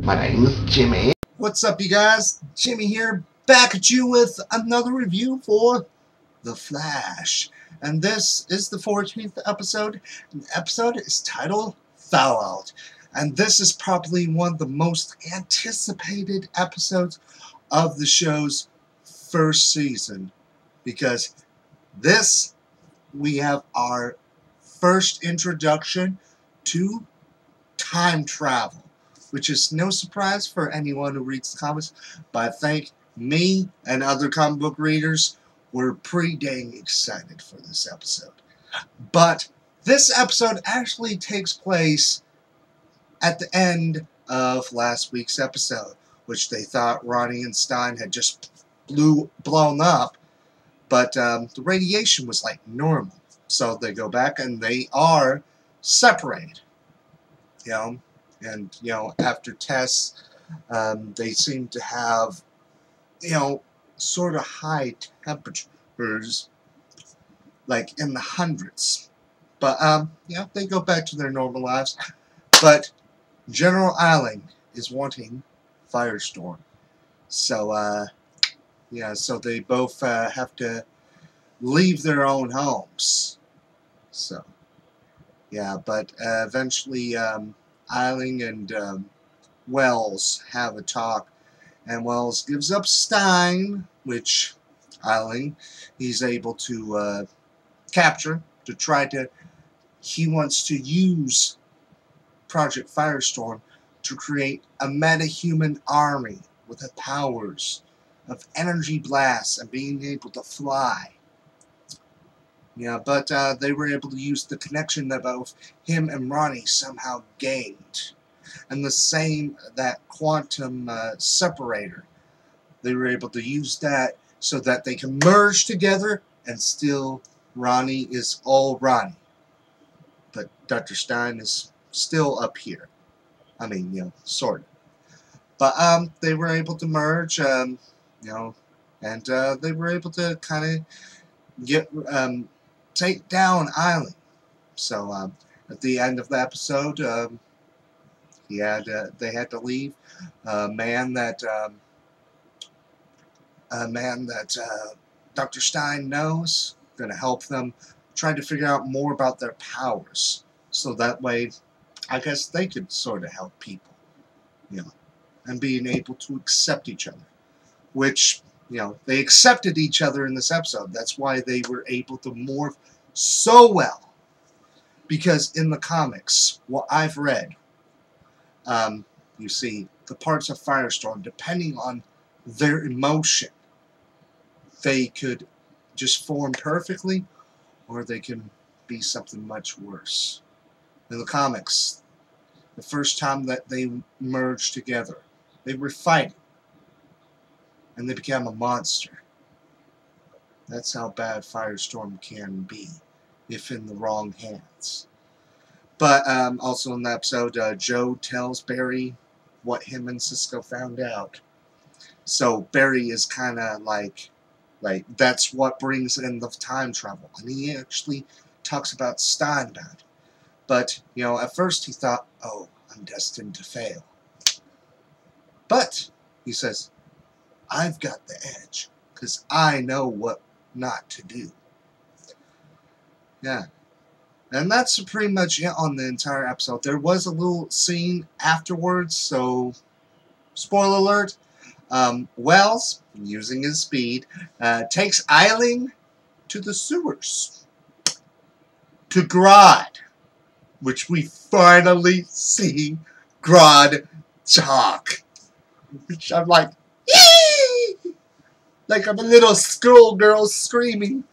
My name is Jimmy. What's up, you guys? Jimmy here, back at you with another review for The Flash. And this is the 14th episode. And the episode is titled Fallout. And this is probably one of the most anticipated episodes of the show's first season. Because this, we have our first introduction to time travel, which is no surprise for anyone who reads the comics, but I think me and other comic book readers were pretty dang excited for this episode. But this episode actually takes place at the end of last week's episode, which they thought Ronnie and Stein had just blown up, but the radiation was like normal. So they go back and they are separated, and, after tests, they seem to have, sort of high temperatures, like in the hundreds. But, they go back to their normal lives. But General Eiling is wanting Firestorm. So, so they both have to leave their own homes. So, but eventually, Eiling and Wells have a talk, and Wells gives up Stein, which Eiling he's able to capture to try to. He wants to use Project Firestorm to create a metahuman army with the powers of energy blasts and being able to fly. But they were able to use the connection that both him and Ronnie somehow gained. And the same, that quantum separator. They were able to use that so that they can merge together, and still Ronnie is all Ronnie. But Dr. Stein is still up here. I mean, sort of. But they were able to merge, and they were able to kind of get... take down Eiling. So at the end of the episode, they had to leave. A man that Dr. Stein knows, going to help them try to figure out more about their powers, so that way, I guess they could sort of help people, and being able to accept each other, which. They accepted each other in this episode. That's why they were able to morph so well. Because in the comics, what I've read, you see, the parts of Firestorm, depending on their emotion, they could just form perfectly, or they can be something much worse. In the comics, the first time that they merged together, they were fighting. And they became a monster. That's how bad Firestorm can be, if in the wrong hands. But also in the episode, Joe tells Barry what him and Cisco found out. So Barry is kind of like that's what brings in the time travel. And he actually talks about Stein about it. But, at first he thought, oh, I'm destined to fail. But, he says, I've got the edge, because I know what not to do. Yeah. And that's pretty much it on the entire episode. There was a little scene afterwards, so spoiler alert. Wells, using his speed, takes Eiling to the sewers. To Grodd, which we finally see Grodd talk. Which I'm like, yee! Like I'm a little schoolgirl screaming.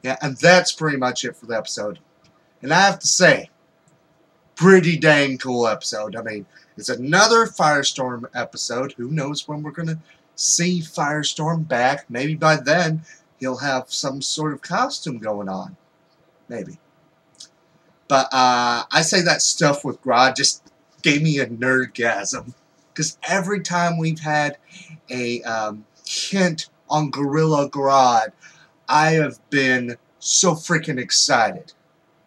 Yeah, and that's pretty much it for the episode. And I have to say, pretty dang cool episode. I mean, it's another Firestorm episode. Who knows when we're going to see Firestorm back. Maybe by then, he'll have some sort of costume going on. Maybe. But I say that stuff with Grodd just gave me a nerdgasm. Because every time we've had a hint on Gorilla Grodd, I have been so freaking excited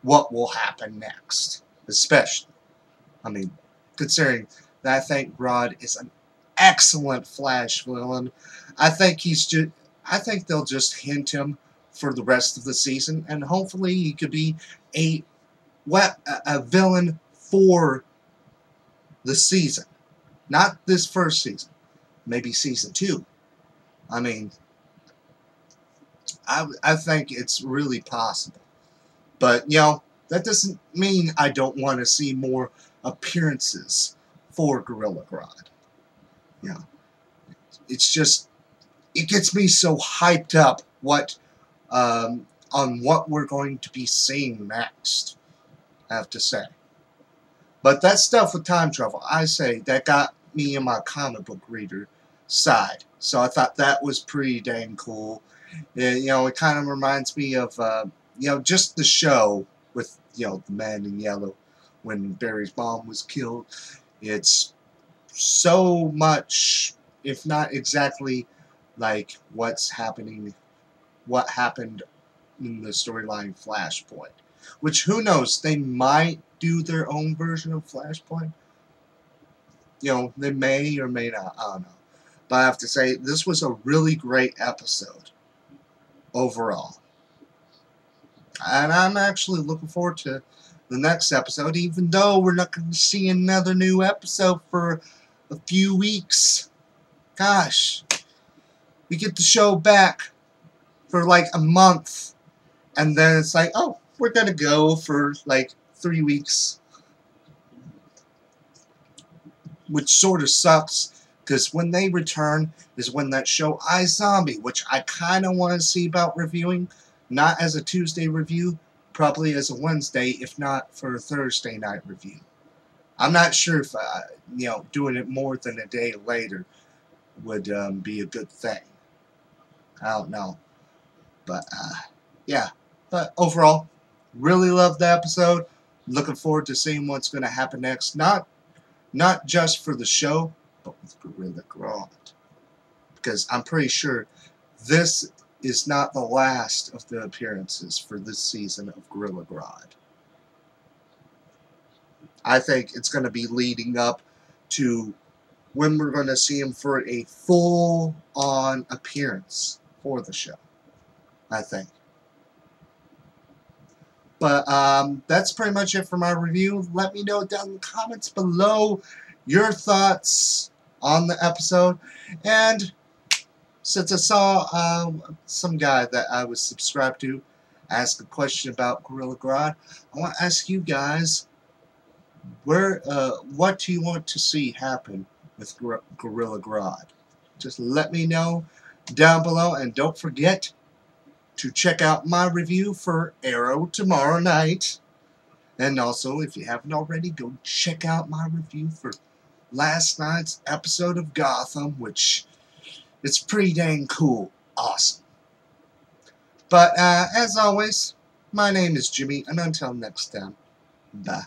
what will happen next. Especially, I mean, considering that I think Grodd is an excellent Flash villain. I think I think they'll just hint him for the rest of the season, and hopefully he could be a villain for the season. Not this first season. Maybe season 2. I mean, I think it's really possible. But, you know, that doesn't mean I don't want to see more appearances for Gorilla Grodd. You know, it's just, it gets me so hyped up on what we're going to be seeing next, I have to say. But that stuff with time travel, I say, that got me in my comic book reader side. So I thought that was pretty dang cool. You know, it kind of reminds me of, you know, just the show with, you know, the man in yellow when Barry's mom was killed. It's so much, if not exactly like what happened in the storyline Flashpoint. Which, who knows, they might do their own version of Flashpoint. You know, they may or may not, I don't know. But I have to say, this was a really great episode overall. And I'm actually looking forward to the next episode, even though we're not going to see another new episode for a few weeks. Gosh, we get the show back for like a month, and then it's like, oh, we're going to go for like 3 weeks. Which sort of sucks, because when they return is when that show iZombie, which I kind of want to see about reviewing, not as a Tuesday review, probably as a Wednesday, if not for a Thursday night review. I'm not sure if, you know, doing it more than a day later would be a good thing. I don't know. But, yeah. But overall, really loved the episode. Looking forward to seeing what's going to happen next. Not just for the show, but with Gorilla Grodd. Because I'm pretty sure this is not the last of the appearances for this season of Gorilla Grodd. I think it's going to be leading up to when we're going to see him for a full-on appearance for the show, I think. But that's pretty much it for my review. Let me know down in the comments below your thoughts on the episode. And since I saw some guy that I was subscribed to ask a question about Gorilla Grodd, I want to ask you guys, what do you want to see happen with Gorilla Grodd? Just let me know down below, and don't forget to check out my review for Arrow tomorrow night. And also, if you haven't already, go check out my review for last night's episode of Gotham, which is pretty dang cool. Awesome. But as always, my name is Jimmy, and until next time, bye.